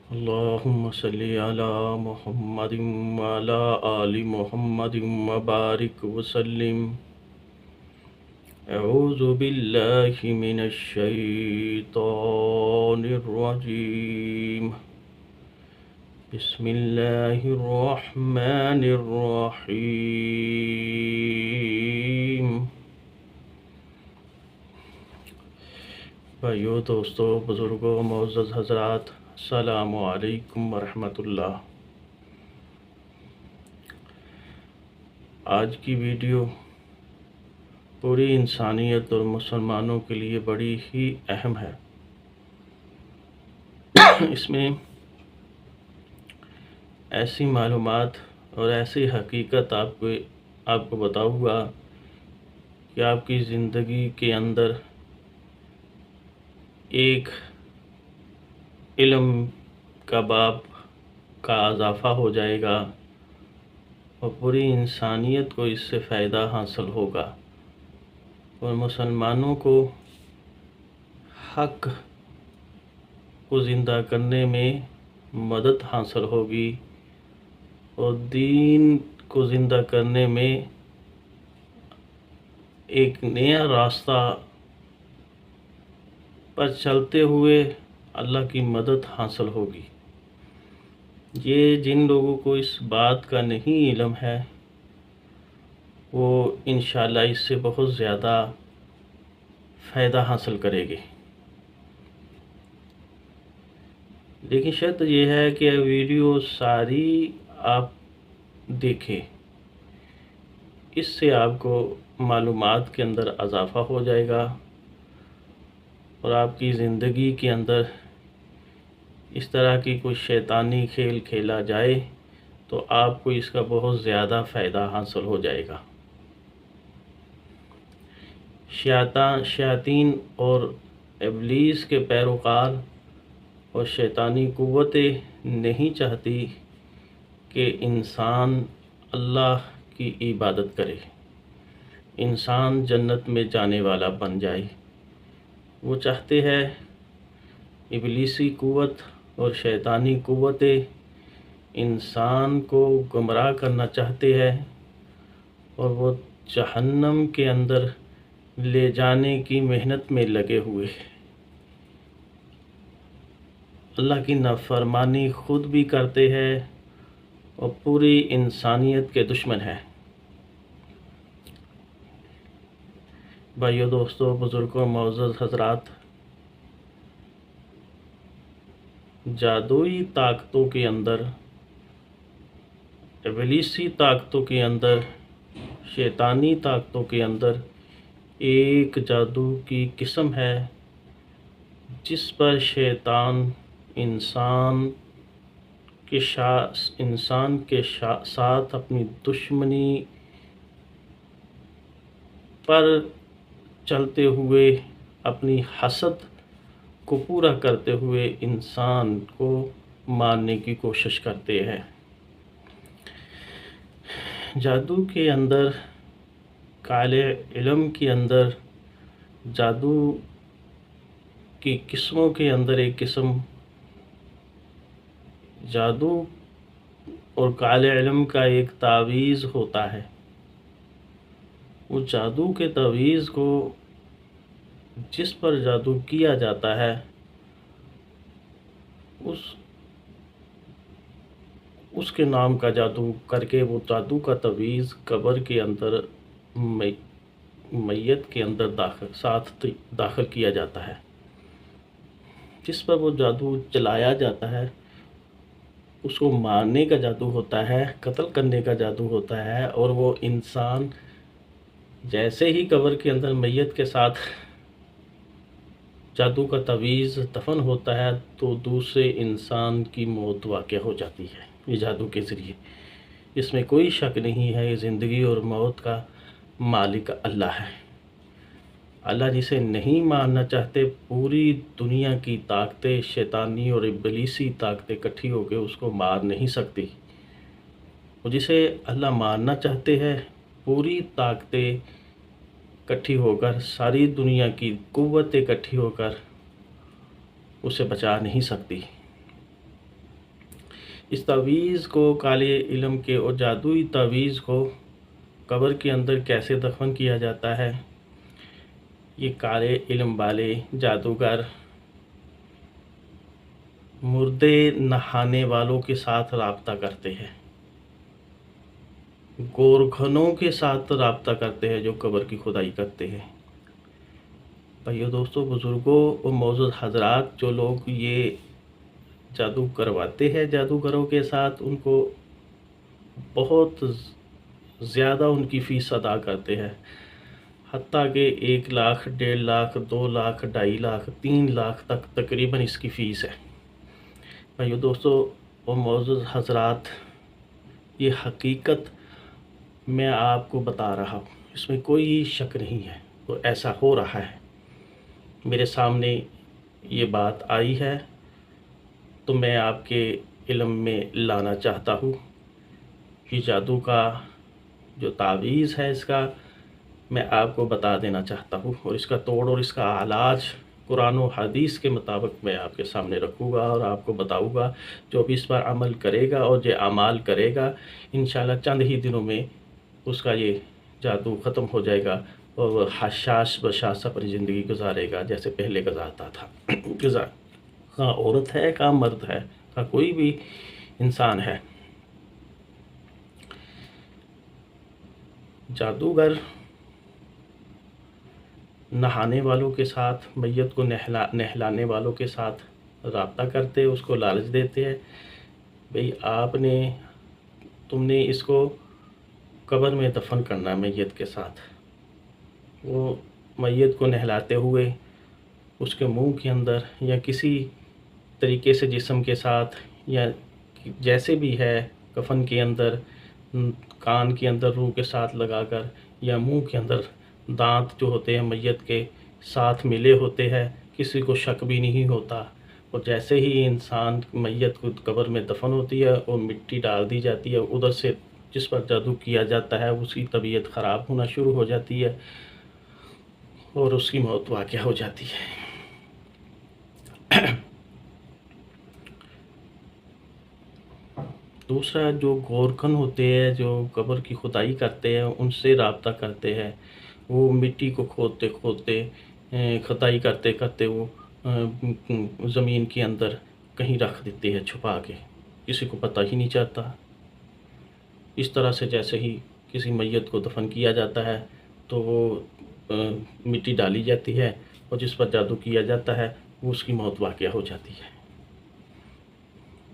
اللهم صل على محمد وعلى آل محمد وبارك وسلم. أعوذ بالله من الشيطان الرجيم. بسم الله الرحمن الرحيم. بھائیو، دوستو، بزرگوں، معزز حضرات، السلام علیکم ورحمۃ اللہ. آج کی ویڈیو پوری انسانیت اور مسلمانوں کے لیے بڑی ہی اہم ہے. اس میں ایسی معلومات اور ایسی حقیقت آپ کو بتاؤں گا کہ آپ کی زندگی کے اندر ایک علم کا باب کا اضافہ ہو جائے گا اور پوری انسانیت کو اس سے فائدہ حاصل ہوگا، اور مسلمانوں کو حق کو زندہ کرنے میں مدد حاصل ہوگی اور دین کو زندہ کرنے میں ایک نیا راستہ پر چلتے ہوئے اللہ کی مدد حاصل ہوگی. یہ جن لوگوں کو اس بات کا نہیں علم ہے وہ انشاءاللہ اس سے بہت زیادہ فائدہ حاصل کرے گے. لیکن شرط یہ ہے کہ ویڈیو ساری آپ دیکھیں، اس سے آپ کو معلومات کے اندر اضافہ ہو جائے گا اور آپ کی زندگی کے اندر اس طرح کی کوئی شیطانی کھیل کھیلا جائے تو آپ کو اس کا بہت زیادہ فائدہ حاصل ہو جائے گا. شیاطین اور ابلیس کے پیروکار اور شیطانی قوتیں نہیں چاہتی کہ انسان اللہ کی عبادت کرے، انسان جنت میں جانے والا بن جائے. وہ چاہتے ہیں، ابلیسی قوت اور شیطانی قوتیں انسان کو گمراہ کرنا چاہتے ہیں اور وہ جہنم کے اندر لے جانے کی محنت میں لگے ہوئے. اللہ کی نافرمانی خود بھی کرتے ہیں اور پوری انسانیت کے دشمن ہے. بھائیو، دوستو، بزرگوں، معزز حضرات، جادوئی طاقتوں کے اندر، ابلیسی طاقتوں کے اندر، شیطانی طاقتوں کے اندر ایک جادو کی قسم ہے جس پر شیطان انسان کے ساتھ اپنی دشمنی پر چلتے ہوئے، اپنی حسد کو پورا کرتے ہوئے انسان کو مارنے کی کوشش کرتے ہیں. جادو کے اندر، کالے علم کے اندر، جادو کی قسموں کے اندر ایک قسم جادو اور کالے علم کا ایک تعویذ ہوتا ہے. وہ جادو کے تعویذ کو جس پر جادو کیا جاتا ہے اس کے نام کا جادو کر کے وہ جادو کا تعویذ قبر کے اندر میت کے اندر داخل کیا جاتا ہے. جس پر وہ جادو چلایا جاتا ہے اس کو مارنے کا جادو ہوتا ہے، قتل کرنے کا جادو ہوتا ہے، اور وہ انسان جیسے ہی قبر کے اندر میت کے ساتھ جادو کا تعویذ دفن ہوتا ہے تو دوسرے انسان کی موت واقع ہو جاتی ہے یہ جادو کے ذریعے. اس میں کوئی شک نہیں ہے، یہ زندگی اور موت کا مالک اللہ ہے. اللہ جسے نہیں مارنا چاہتے، پوری دنیا کی طاقتیں، شیطانی اور ابلیسی طاقتیں اکٹھی ہو کے اس کو مار نہیں سکتی. اور جسے اللہ مارنا چاہتے ہیں، پوری طاقتیں اکٹھی ہو کر، ساری دنیا کی قوتیں اکٹھی ہو کر اسے بچا نہیں سکتی. اس تعویذ کو، کالے علم کے اور جادوئی تعویذ کو قبر کے اندر کیسے دفن کیا جاتا ہے، یہ کالے علم والے جادوگر مردے نہانے والوں کے ساتھ رابطہ کرتے ہیں، گورکھنوں کے ساتھ رابطہ کرتے ہیں جو قبر کی کھدائی کرتے ہیں۔ بھائیو دوستو، بزرگوں اور معزز حضرات، جو لوگ یہ جادو کرواتے ہیں جادوگروں کے ساتھ، ان کو بہت زیادہ ان کی فیس ادا کرتے ہیں، حتیٰ کہ 1 لاکھ، 1.5 لاکھ، 2 لاکھ، 2.5 لاکھ، 3 لاکھ تک تقریباً اس کی فیس ہے۔ بھائیو دوستو اور معزز حضرات، یہ حقیقت میں آپ کو بتا رہا ہوں، اس میں کوئی شک نہیں ہے، تو ایسا ہو رہا ہے، میرے سامنے یہ بات آئی ہے تو میں آپ کے علم میں لانا چاہتا ہوں۔ یہ جادو کا جو تعویذ ہے، اس کا میں آپ کو بتا دینا چاہتا ہوں، اور اس کا توڑ اور اس کا علاج قرآن و حدیث کے مطابق میں آپ کے سامنے رکھوں گا اور آپ کو بتاؤں گا۔ جو بھی اس پر عمل کرے گا اور جو اعمال کرے گا، انشاءاللہ چند ہی دنوں میں اس کا یہ جادو ختم ہو جائے گا اور وہ حشاش بشاش اپنی زندگی گزارے گا جیسے پہلے گزارتا تھا۔ خواہ عورت ہے، خواہ مرد ہے، خواہ کوئی بھی انسان ہے۔ جادوگر نہانے والوں کے ساتھ، میت کو نہلانے والوں کے ساتھ رابطہ کرتے، اس کو لالچ دیتے ہیں، بھئی تم نے اس کو قبر میں دفن کرنا ہے میت کے ساتھ۔ وہ میت کو نہلاتے ہوئے اس کے منہ کے اندر یا کسی طریقے سے جسم کے ساتھ یا جیسے بھی ہے، کفن کے اندر، کان کے اندر روح کے ساتھ لگا کر، یا منہ کے اندر دانت جو ہوتے ہیں میت کے ساتھ ملے ہوتے ہیں، کسی کو شک بھی نہیں ہوتا، اور جیسے ہی انسان میت کو قبر میں دفن ہوتی ہے اور مٹی ڈال دی جاتی ہے، ادھر سے جس پر جادو کیا جاتا ہے اس کی طبیعت خراب ہونا شروع ہو جاتی ہے اور اس کی موت واقع ہو جاتی ہے۔ دوسرا، جو گورکھن ہوتے ہیں، جو قبر کی کھدائی کرتے ہیں، ان سے رابطہ کرتے ہیں، وہ مٹی کو کھودتے کھودتے، کھدائی کرتے کرتے وہ زمین کے اندر کہیں رکھ دیتے ہیں چھپا کے، کسی کو پتہ ہی نہیں چلتا۔ اس طرح سے جیسے ہی کسی میت کو دفن کیا جاتا ہے تو وہ مٹی ڈالی جاتی ہے اور جس پر جادو کیا جاتا ہے وہ اس کی موت واقع ہو جاتی ہے۔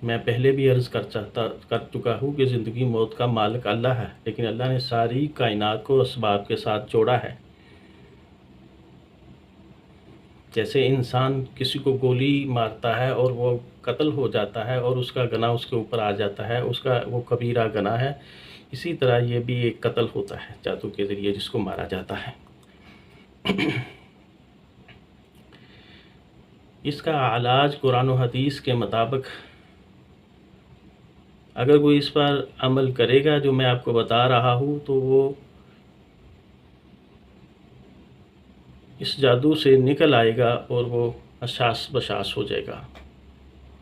میں پہلے بھی عرض کر چکا ہوں کہ زندگی موت کا مالک اللہ ہے، لیکن اللہ نے ساری کائنات کو اسباب کے ساتھ جوڑا ہے۔ جیسے انسان کسی کو گولی مارتا ہے اور وہ قتل ہو جاتا ہے اور اس کا گناہ اس کے اوپر آ جاتا ہے، اس کا وہ کبیرہ گناہ ہے، اسی طرح یہ بھی ایک قتل ہوتا ہے جادو کے ذریعے جس کو مارا جاتا ہے۔ اس کا علاج قرآن و حدیث کے مطابق اگر کوئی اس پر عمل کرے گا جو میں آپ کو بتا رہا ہوں تو وہ اس جادو سے نکل آئے گا اور وہ حشاش بشاش ہو جائے گا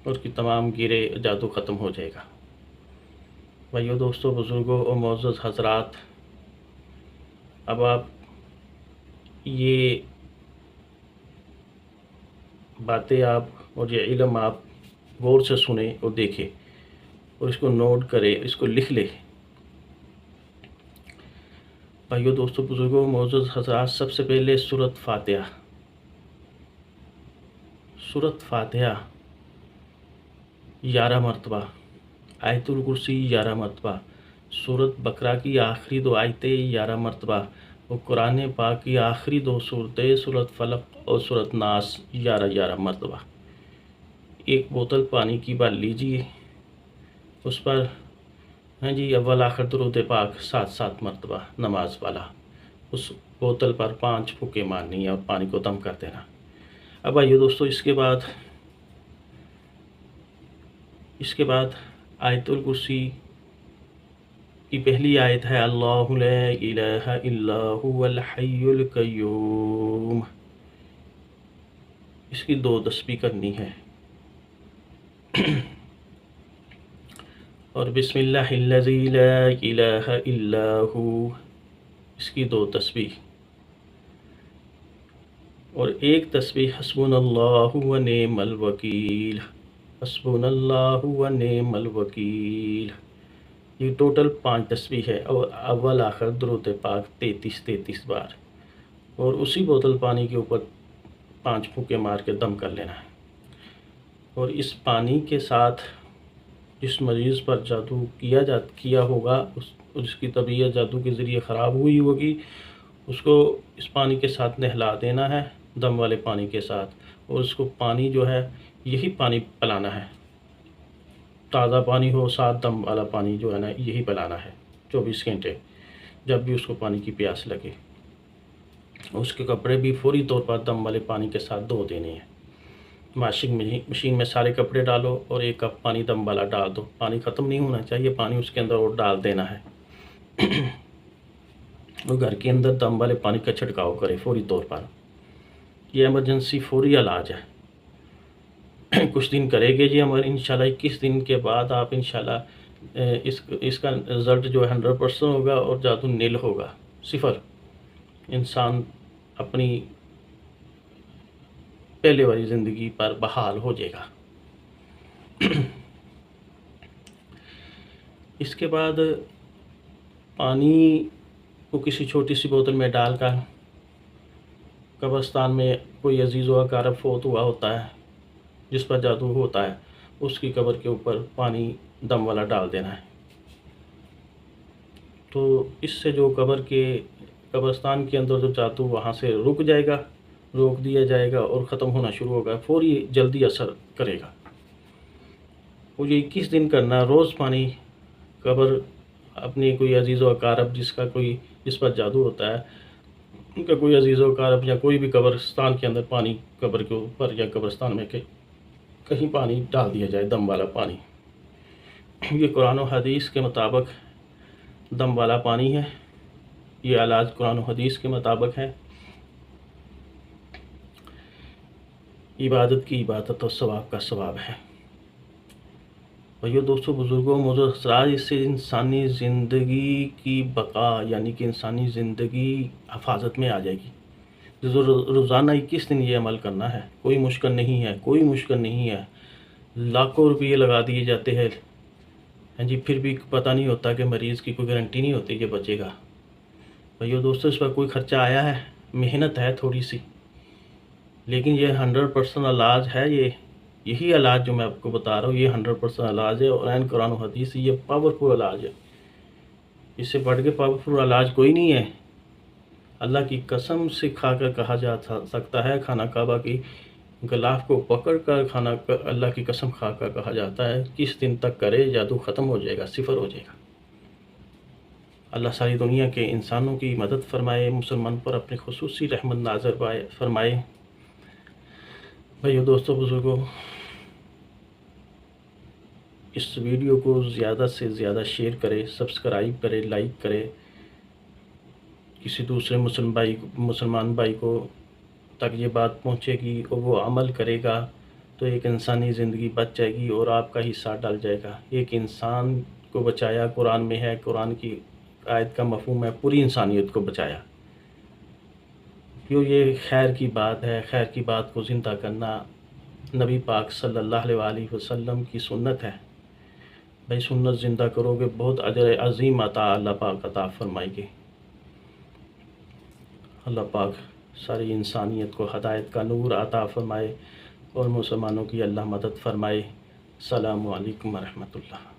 اور اس کی تمام گیرے جادو ختم ہو جائے گا۔ بھائیو دوستو، بزرگوں اور معزز حضرات، اب آپ یہ باتیں اور یہ علم آپ غور سے سنیں اور دیکھیں اور اس کو نوٹ کریں، اس کو لکھ لیں۔ بھائیو دوستو، بزرگوں، معزز حضرات، سب سے پہلے سورۃ فاتحہ 11 مرتبہ، آیت الکرسی 11 مرتبہ، سورۃ بقرہ کی آخری 2 آیتیں 11 مرتبہ، اور قرآن پاک کی آخری 2 سورتیں سورۃ فلق اور سورۃ ناس 11 مرتبہ۔ ایک بوتل پانی کی بھر لیجیے، اس پر اول آخر درود پاک 7 مرتبہ نماز والا، اس بوتل پر 5 پھوکے مارنی ہے اور پانی کو دم کر دینا۔ اب آئیے دوستو، اس کے بعد آیت الکرسی کی پہلی آیت ہے اللہ لا الہ الا هو الحی القیوم، اس کی 2 تسبیح کرنی ہے۔ اور بسم اللہ الذی لا الہ الا ہو، اس کی 2 تسبیح، اور ایک تسبیح حسبنا اللہ و نعم الوکیل، حسبنا اللہ و نعم الوکیل، یہ ٹوٹل 5 تسبیح ہے، اور اول آخر درود پاک 33 بار، اور اسی بوتل پانی کے اوپر 5 پھونکے مار کے دم کر لینا ہے۔ اور اس پانی کے ساتھ جس مریض پر جادو کیا ہوگا، اس کی طبیعت جادو کے ذریعے خراب ہوئی ہوگی، اس کو اس پانی کے ساتھ نہلا دینا ہے، دم والے پانی کے ساتھ، اور اس کو پانی جو ہے یہی پانی پلانا ہے، تازہ پانی ہو، ساتھ دم والا پانی جو ہے نا یہی پلانا ہے 24 گھنٹے، جب بھی اس کو پانی کی پیاس لگے۔ اس کے کپڑے بھی فوری طور پر دم والے پانی کے ساتھ دھو دینے ہیں۔ واشنگ مشین میں سارے کپڑے ڈالو اور 1 کپ پانی دم والا ڈال دو، پانی ختم نہیں ہونا چاہیے، پانی اس کے اندر اور ڈال دینا ہے، اور گھر کے اندر دم والے پانی کا چھڑکاؤ کرے فوری طور پر۔ یہ ایمرجنسی فوری علاج ہے، کچھ دن کرے گے جی ہمارے انشاءاللہ 21 دن کے بعد آپ انشاءاللہ اس کا رزلٹ جو ہے 100% ہوگا، اور جادو نیل ہوگا، 0۔ انسان اپنی پہلے والی زندگی پر بحال ہو جائے گا۔ اس کے بعد پانی کو کسی چھوٹی سی بوتل میں ڈال کر قبرستان میں کوئی عزیز و اقارب فوت ہوا ہوتا ہے جس پر جادو ہوتا ہے، اس کی قبر کے اوپر پانی دم والا ڈال دینا ہے، تو اس سے جو قبرستان کے اندر جو جادو وہاں سے روک دیا جائے گا اور ختم ہونا شروع ہوگا، فوری جلدی اثر کرے گا۔ وہ یہ 21 دن کرنا، روز پانی قبر اپنی کوئی عزیز و اقارب جس پر جادو ہوتا ہے، ان کا کوئی عزیز و اقارب یا کوئی بھی قبرستان کے اندر پانی، قبر کے اوپر یا قبرستان میں کہیں پانی ڈال دیا جائے، دم والا پانی۔ یہ قرآن و حدیث کے مطابق دم والا پانی ہے، یہ علاج قرآن و حدیث کے مطابق ہے، عبادت کی عبادت اور ثواب کا ثواب ہے۔ بھائیو، دوستو، بزرگوں، معزز حضرات، اس سے انسانی زندگی کی بقا یعنی کہ انسانی زندگی حفاظت میں آ جائے گی۔ روزانہ 21 دن یہ عمل کرنا ہے، کوئی مشکل نہیں ہے، لاکھوں روپئے لگا دیے جاتے ہیں جی، پھر بھی پتہ نہیں ہوتا کہ مریض کی کوئی گارنٹی نہیں ہوتی کہ بچے گا۔ بھائیو دوستو، اس پر کوئی خرچہ آیا ہے، محنت ہے تھوڑی سی، لیکن یہ 100% علاج ہے۔ یہی علاج جو میں آپ کو بتا رہا ہوں، یہ 100% علاج ہے، اور عین قرآن و حدیث یہ پاورفل علاج ہے، اس سے بڑھ کے پاورفل علاج کوئی نہیں ہے۔ اللہ کی قسم سے کھا کر کہا جا سکتا ہے، خانہ کعبہ کی غلاف کو پکڑ کر اللہ کی قسم کھا کر کہا جاتا ہے، کس دن تک کرے جادو ختم ہو جائے گا، 0 ہو جائے گا۔ اللہ ساری دنیا کے انسانوں کی مدد فرمائے، مسلمان پر اپنی خصوصی رحمت نازل فرمائے۔ بھائیو، دوستو، بزرگوں، اس ویڈیو کو زیادہ سے زیادہ شیئر کرے، سبسکرائب کرے، لائک کرے، کسی دوسرے مسلمان بھائی کو تک یہ بات پہنچے گی اور وہ عمل کرے گا تو ایک انسانی زندگی بچ جائے گی اور آپ کا حصہ ڈل جائے گا۔ ایک انسان کو بچایا قرآن میں ہے، قرآن کی آیت کا مفہوم ہے پوری انسانیت کو بچایا۔ یہ خیر کی بات ہے، خیر کی بات کو زندہ کرنا نبی پاک صلی اللہ علیہ وسلم کی سنت ہے۔ بھائی، سنت زندہ کرو گے، بہت اجر عظیم اللہ پاک عطا فرمائے گے۔ اللہ پاک ساری انسانیت کو ہدایت کا نور عطا فرمائے اور مسلمانوں کی اللہ مدد فرمائے۔ السلام علیکم ورحمۃ اللہ۔